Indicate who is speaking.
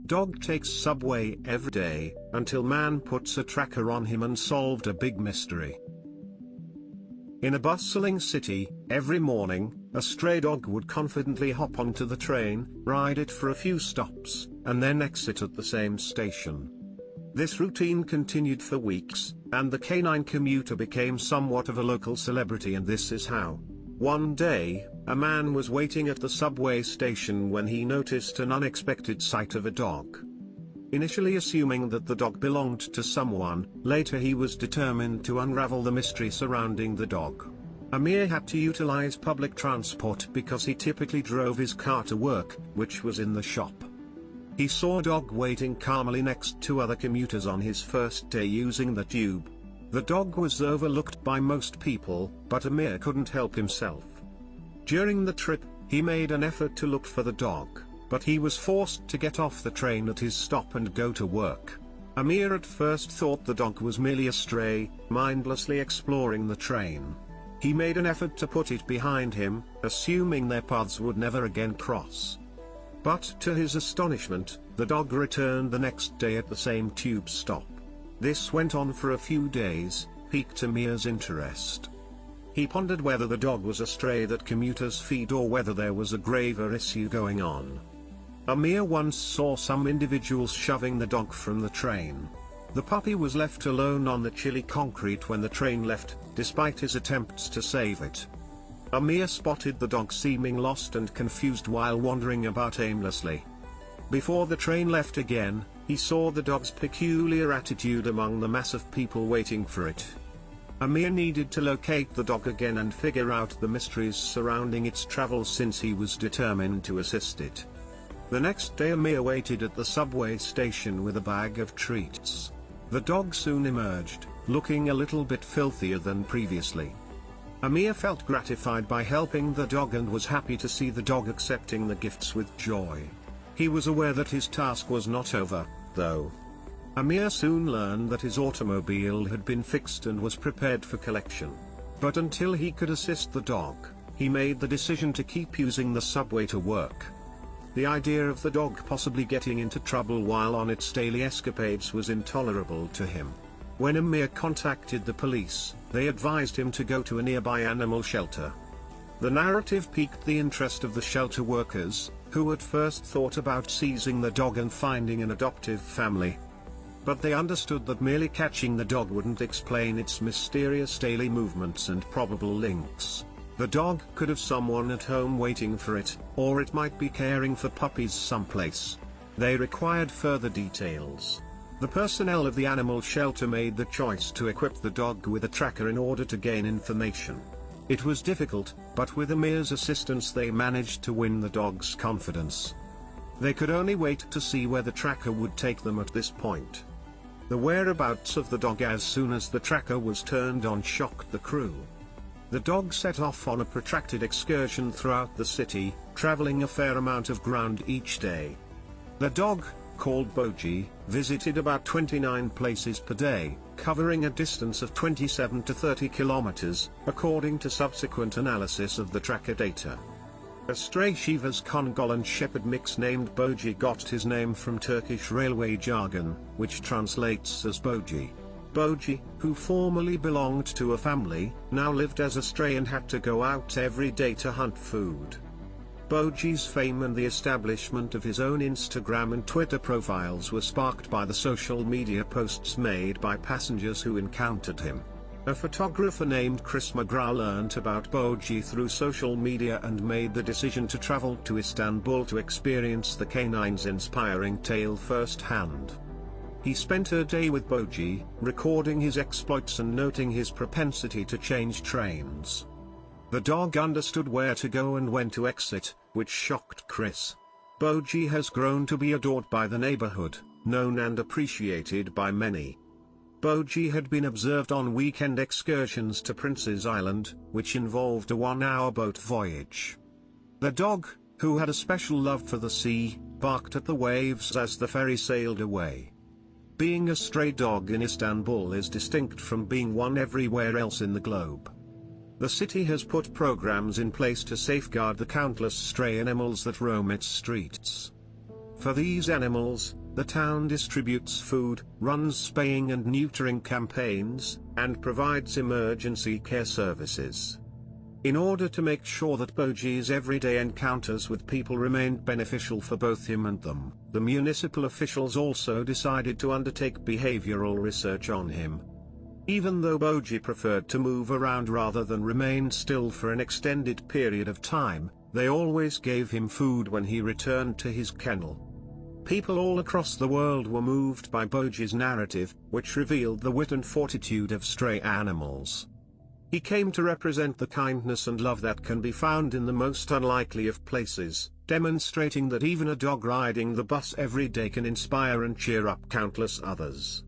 Speaker 1: Dog takes subway every day, until man puts a tracker on him and solved a big mystery. In a bustling city, every morning, a stray dog would confidently hop onto the train, ride it for a few stops, and then exit at the same station. This routine continued for weeks, and the canine commuter became somewhat of a local celebrity, and this is how. One day, a man was waiting at the subway station when he noticed an unexpected sight of a dog. Initially assuming that the dog belonged to someone, later he was determined to unravel the mystery surrounding the dog. Amir had to utilize public transport because he typically drove his car to work, which was in the shop. He saw a dog waiting calmly next to other commuters on his first day using the tube. The dog was overlooked by most people, but Amir couldn't help himself. During the trip, he made an effort to look for the dog, but he was forced to get off the train at his stop and go to work. Amir at first thought the dog was merely a stray, mindlessly exploring the train. He made an effort to put it behind him, assuming their paths would never again cross. But to his astonishment, the dog returned the next day at the same tube stop. This went on for a few days, piqued Amir's interest. He pondered whether the dog was a stray that commuters feed or whether there was a graver issue going on. Amir once saw some individuals shoving the dog from the train. The puppy was left alone on the chilly concrete when the train left, despite his attempts to save it. Amir spotted the dog seeming lost and confused while wandering about aimlessly. Before the train left again, he saw the dog's peculiar attitude among the mass of people waiting for it. Amir needed to locate the dog again and figure out the mysteries surrounding its travels, since he was determined to assist it. The next day Amir waited at the subway station with a bag of treats. The dog soon emerged, looking a little bit filthier than previously. Amir felt gratified by helping the dog and was happy to see the dog accepting the gifts with joy. He was aware that his task was not over, though. Amir soon learned that his automobile had been fixed and was prepared for collection. But until he could assist the dog, he made the decision to keep using the subway to work. The idea of the dog possibly getting into trouble while on its daily escapades was intolerable to him. When Amir contacted the police, they advised him to go to a nearby animal shelter. The narrative piqued the interest of the shelter workers, who at first thought about seizing the dog and finding an adoptive family. But they understood that merely catching the dog wouldn't explain its mysterious daily movements and probable links. The dog could have someone at home waiting for it, or it might be caring for puppies someplace. They required further details. The personnel of the animal shelter made the choice to equip the dog with a tracker in order to gain information. It was difficult, but with Amir's assistance they managed to win the dog's confidence. They could only wait to see where the tracker would take them at this point. The whereabouts of the dog as soon as the tracker was turned on shocked the crew. The dog set off on a protracted excursion throughout the city, traveling a fair amount of ground each day. The dog, called Boji, visited about 29 places per day, covering a distance of 27 to 30 kilometers, according to subsequent analysis of the tracker data. A stray Shivas Kongolan Shepherd mix named Boji got his name from Turkish railway jargon, which translates as Boji. Boji, who formerly belonged to a family, now lived as a stray and had to go out every day to hunt food. Boji's fame and the establishment of his own Instagram and Twitter profiles were sparked by the social media posts made by passengers who encountered him. A photographer named Chris McGraw learnt about Boji through social media and made the decision to travel to Istanbul to experience the canine's inspiring tale firsthand. He spent a day with Boji, recording his exploits and noting his propensity to change trains. The dog understood where to go and when to exit, which shocked Chris. Boji has grown to be adored by the neighborhood, known and appreciated by many. Boji had been observed on weekend excursions to Prince's Island, which involved a 1-hour boat voyage. The dog, who had a special love for the sea, barked at the waves as the ferry sailed away. Being a stray dog in Istanbul is distinct from being one everywhere else in the globe. The city has put programs in place to safeguard the countless stray animals that roam its streets. For these animals, The town distributes food, runs spaying and neutering campaigns, and provides emergency care services. In order to make sure that Boji's everyday encounters with people remained beneficial for both him and them, the municipal officials also decided to undertake behavioral research on him. Even though Boji preferred to move around rather than remain still for an extended period of time, they always gave him food when he returned to his kennel. People all across the world were moved by Boji's narrative, which revealed the wit and fortitude of stray animals. He came to represent the kindness and love that can be found in the most unlikely of places, demonstrating that even a dog riding the bus every day can inspire and cheer up countless others.